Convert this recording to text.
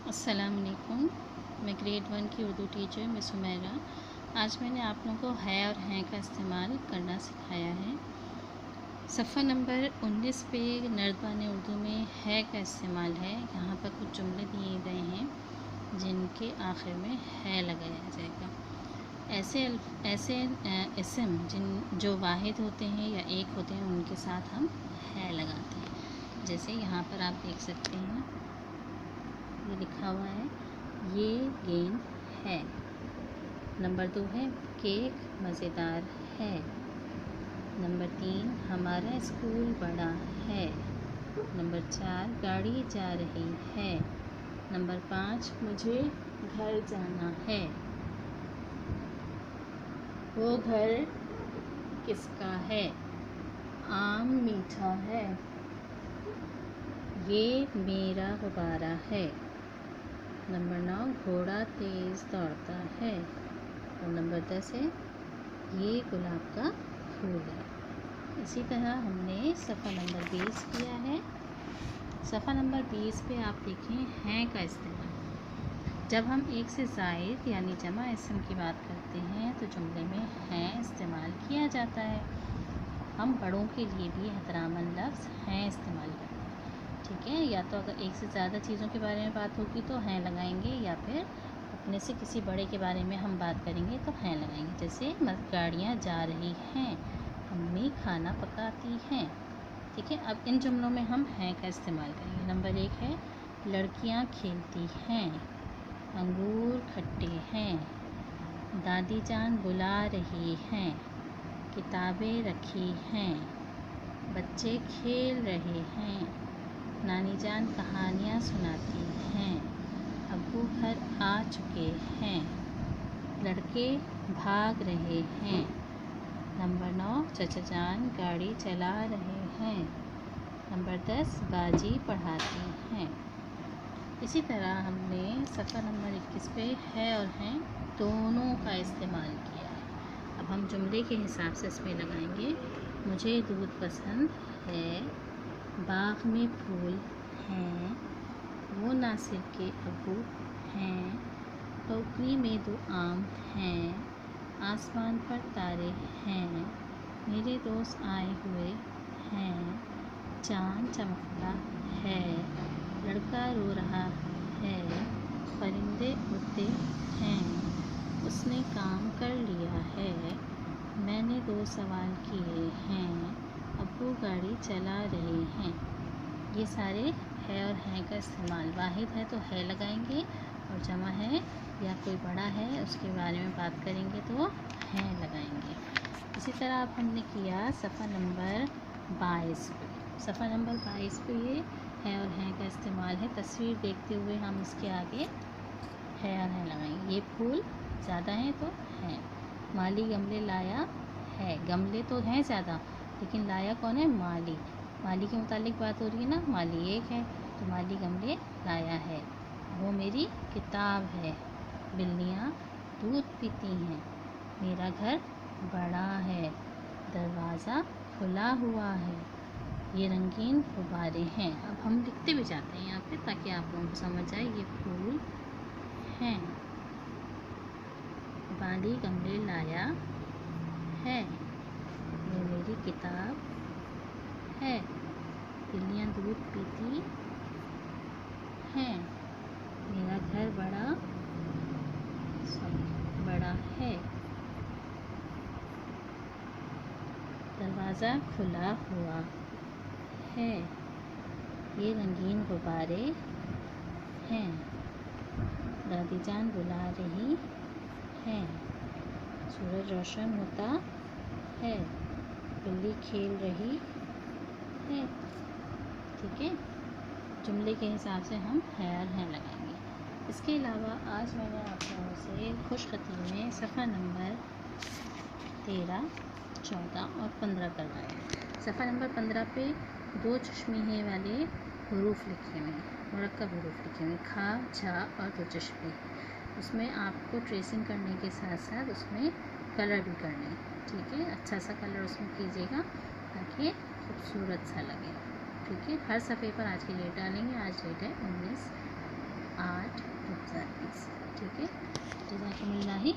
अस्सलाम वालेकुम। मैं ग्रेड 1 की उर्दू टीचर मिस हुमैरा। आज मैंने आप लोगों को है और हैं का इस्तेमाल करना सिखाया है। सफ़ा नंबर 19 पे नर्दबान उर्दू में है का इस्तेमाल है। यहाँ पर कुछ जुमले दिए गए हैं जिनके आखिर में है लगाया जाएगा। ऐसे इसम जो वाहिद होते हैं या एक होते हैं उनके साथ हम है लगाते हैं। जैसे यहाँ पर आप देख सकते हैं, ये लिखा हुआ है ये गेंद है। नंबर 2 है केक मज़ेदार है। नंबर 3 हमारा स्कूल बड़ा है। नंबर 4 गाड़ी जा रही है। नंबर 5 मुझे घर जाना है। वो घर किसका है? आम मीठा है। ये मेरा गुब्बारा है। नंबर 9 घोड़ा तेज़ दौड़ता है। और नंबर 10 है ये गुलाब का फूल है। इसी तरह हमने सफ़ा नंबर 20 किया है। सफ़ा नंबर 20 पे आप देखें हैं का इस्तेमाल। जब हम एक से ज़ायद यानी जमा इसम की बात करते हैं तो जुमले में हैं इस्तेमाल किया जाता है। हम बड़ों के लिए भी एहतरामन लफ्ज़ हैं इस्तेमाल करते हैं। ठीक है, या तो अगर एक से ज़्यादा चीज़ों के बारे में बात होगी तो हैं लगाएंगे, या फिर अपने से किसी बड़े के बारे में हम बात करेंगे तो हैं लगाएंगे। जैसे गाड़ियाँ जा रही हैं, अम्मी खाना पकाती हैं। ठीक है, अब इन जुमलों में हम हैं का इस्तेमाल करेंगे। नंबर 1 है लड़कियाँ खेलती हैं, अंगूर खट्टे हैं, दादी जान बुला रही हैं, किताबें रखी हैं, बच्चे खेल रहे हैं, नानी जान कहानियाँ सुनाती हैं, अब्बू घर आ चुके हैं, लड़के भाग रहे हैं। नंबर 9 चचा जान गाड़ी चला रहे हैं। नंबर 10 बाजी पढ़ाती हैं। इसी तरह हमने सफ़ा नंबर 21 पे है और हैं दोनों का इस्तेमाल किया है। अब हम जुमले के हिसाब से इसमें लगाएंगे। मुझे दूध पसंद है, बाग में फूल हैं, वो नासिर के अब्बू हैं, टोकरी में 2 आम हैं, आसमान पर तारे हैं, मेरे दोस्त आए हुए हैं, चाँद चमकता है, लड़का रो रहा है, परिंदे उड़ते हैं, उसने काम कर लिया है, मैंने 2 सवाल किए हैं, अब्बू गाड़ी चला रहे हैं। ये सारे है और हैं का इस्तेमाल। वाहिद है तो है लगाएंगे, और जमा है या कोई बड़ा है उसके बारे में बात करेंगे तो हैं लगाएंगे। इसी तरह अब हमने किया सफ़ा नंबर 22 पे। सफ़ा नंबर 22 पे ये है और हैं का इस्तेमाल है। तस्वीर देखते हुए हम इसके आगे है और हैं लगाएंगे। ये फूल ज़्यादा हैं तो हैं। माली गमले लाया है। गमले तो हैं ज़्यादा, लेकिन लाया कौन है? माली। माली के मुतालिक बात हो रही है ना, माली एक है तो माली गमले लाया है। वो मेरी किताब है। बिल्लियाँ दूध पीती हैं। मेरा घर बड़ा है। दरवाज़ा खुला हुआ है। ये रंगीन गुब्बारे हैं। अब हम लिखते भी जाते हैं यहाँ पे ताकि आप लोगों को समझ आए। ये फूल हैं। माली गमले लाया है। ये मेरी किताब है। बिल्लियाँ दूध पीती हैं। मेरा घर बड़ा है। दरवाज़ा खुला हुआ है। ये रंगीन गुब्बारे हैं। दादी जान बुला रही हैं। सूरज रोशन होता है। बिल्ली खेल रही है। ठीक है, जुमले के हिसाब से हम है और हैं लगाएंगे। इसके अलावा आज मैंने आप लोगों से खुशखती में सफ़ा नंबर 13, 14 और 15 करवाया। सफ़ा नंबर 15 पे 2 चश्मे वाले हरूफ लिखे हुए हैं, मुरक्कब हरूफ लिखे हुए हैं, खा, झा और 2 चश्मे। उसमें आपको ट्रेसिंग करने के साथ साथ उसमें कलर भी करना है। ठीक है, अच्छा सा कलर उसमें कीजिएगा ताकि खूबसूरत सा लगे। ठीक है, हर सफ़े पर आज की डेट डालेंगे। आज डेट है 19/8 ठीक है, जज़ाकुमुल्लाहि